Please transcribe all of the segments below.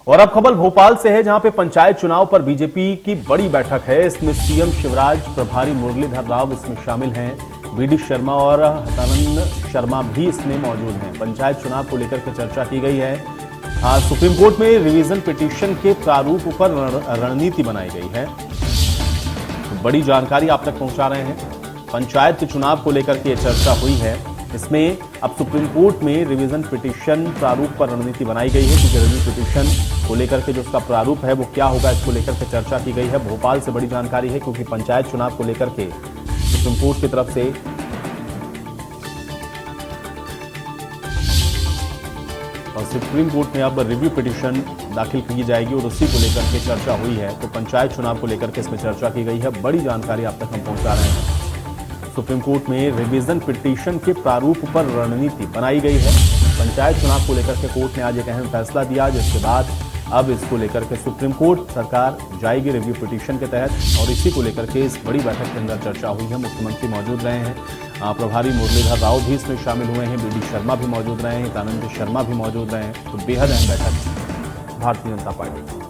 और अब खबर भोपाल से है, जहां पे पंचायत चुनाव पर बीजेपी की बड़ी बैठक है। इसमें सीएम शिवराज, प्रभारी मुरलीधर राव इसमें शामिल हैं। बीडी शर्मा और हतानंद शर्मा भी इसमें मौजूद हैं। पंचायत चुनाव को लेकर के चर्चा की गई है। आज सुप्रीम कोर्ट में रिवीजन पिटीशन के प्रारूप पर रणनीति बनाई गई है। तो बड़ी जानकारी आप तक पहुंचा रहे हैं। पंचायत के चुनाव को लेकर के चर्चा हुई है। इसमें अब सुप्रीम कोर्ट में रिवीजन पिटीशन प्रारूप पर रणनीति बनाई गई है, क्योंकि रिवीजन पिटीशन को लेकर के जो उसका प्रारूप है वो क्या होगा, इसको लेकर के चर्चा की गई है। भोपाल से बड़ी जानकारी है, क्योंकि पंचायत चुनाव को लेकर के सुप्रीम कोर्ट की तरफ से और सुप्रीम कोर्ट में अब रिव्यू पिटीशन दाखिल की जाएगी और उसी को लेकर के चर्चा हुई है। तो पंचायत चुनाव को लेकर के इसमें चर्चा की गई है। बड़ी जानकारी आप तक हम पहुंचा रहे हैं। सुप्रीम कोर्ट में रिवीजन पिटीशन के प्रारूप पर रणनीति बनाई गई है। पंचायत चुनाव को लेकर के कोर्ट ने आज एक अहम फैसला दिया, जिसके बाद अब इसको लेकर के सुप्रीम कोर्ट सरकार जाएगी रिव्यू पिटीशन के तहत, और इसी को लेकर के इस बड़ी बैठक के अंदर चर्चा हुई है। मुख्यमंत्री मौजूद रहे हैं, प्रभारी मुरलीधर राव भी इसमें शामिल हुए हैं, बीडी शर्मा भी मौजूद रहे हैं, हतानंद शर्मा भी मौजूद रहे हैं। तो बेहद अहम बैठक भारतीय जनता पार्टी।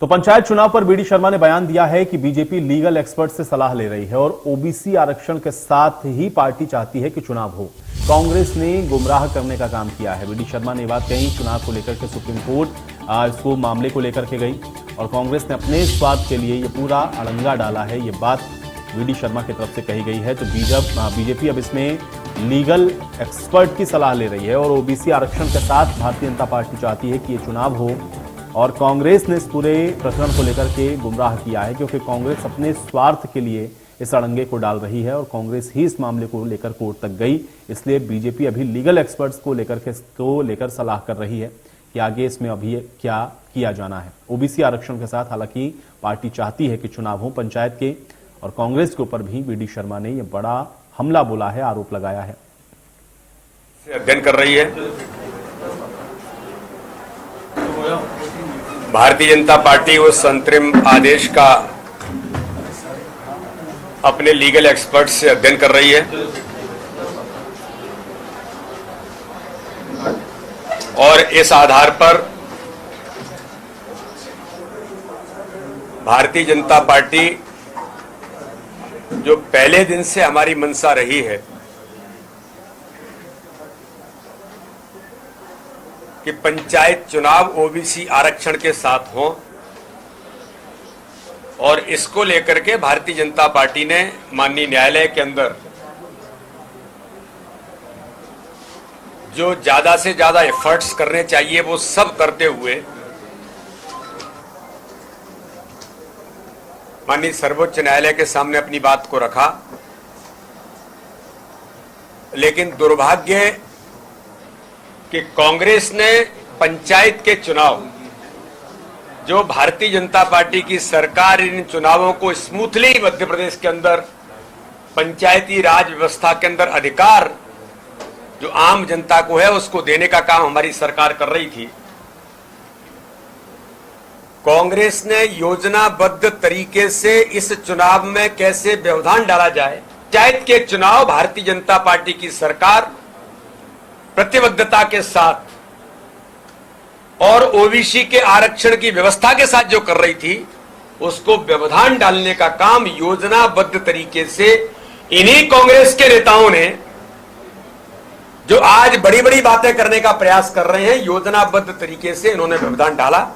तो पंचायत चुनाव पर बीडी शर्मा ने बयान दिया है कि बीजेपी लीगल एक्सपर्ट से सलाह ले रही है और ओबीसी आरक्षण के साथ ही पार्टी चाहती है कि चुनाव हो। कांग्रेस ने गुमराह करने का काम किया है। बीडी शर्मा ने बात कही। चुनाव को लेकर के सुप्रीम कोर्ट इसको मामले को लेकर के गई और कांग्रेस ने अपने स्वार्थ के लिए ये पूरा अड़ंगा डाला है, ये बात बीडी शर्मा की तरफ से कही गई है। तो बीजेपी अब इसमें लीगल एक्सपर्ट की सलाह ले रही है और ओबीसी आरक्षण के साथ भारतीय जनता पार्टी चाहती है कि ये चुनाव हो। और कांग्रेस ने इस पूरे प्रकरण को लेकर के गुमराह किया है, क्योंकि कांग्रेस अपने स्वार्थ के लिए इस अड़ंगे को डाल रही है और कांग्रेस ही इस मामले को लेकर कोर्ट तक गई। इसलिए बीजेपी अभी लीगल एक्सपर्ट्स को लेकर सलाह कर रही है कि आगे इसमें अभी क्या किया जाना है। ओबीसी आरक्षण के साथ हालांकि पार्टी चाहती है कि चुनाव हो पंचायत के, और कांग्रेस के ऊपर भी बीडी शर्मा ने यह बड़ा हमला बोला है, आरोप लगाया है। अध्ययन कर रही है। भारतीय जनता पार्टी उस अंतरिम आदेश का अपने लीगल एक्सपर्ट से अध्ययन कर रही है और इस आधार पर भारतीय जनता पार्टी, जो पहले दिन से हमारी मंशा रही है कि पंचायत चुनाव ओबीसी आरक्षण के साथ हो, और इसको लेकर के भारतीय जनता पार्टी ने माननीय न्यायालय के अंदर जो ज्यादा से ज्यादा एफर्ट्स करने चाहिए वो सब करते हुए माननीय सर्वोच्च न्यायालय के सामने अपनी बात को रखा। लेकिन दुर्भाग्य कि कांग्रेस ने पंचायत के चुनाव, जो भारतीय जनता पार्टी की सरकार इन चुनावों को स्मूथली मध्य प्रदेश के अंदर पंचायती राज व्यवस्था के अंदर अधिकार जो आम जनता को है उसको देने का काम हमारी सरकार कर रही थी, कांग्रेस ने योजनाबद्ध तरीके से इस चुनाव में कैसे व्यवधान डाला जाए। पंचायत के चुनाव भारतीय जनता पार्टी की सरकार प्रतिबद्धता के साथ और ओबीसी के आरक्षण की व्यवस्था के साथ जो कर रही थी, उसको व्यवधान डालने का काम योजनाबद्ध तरीके से इन्हीं कांग्रेस के नेताओं ने, जो आज बड़ी बड़ी बातें करने का प्रयास कर रहे हैं, योजनाबद्ध तरीके से इन्होंने व्यवधान डाला।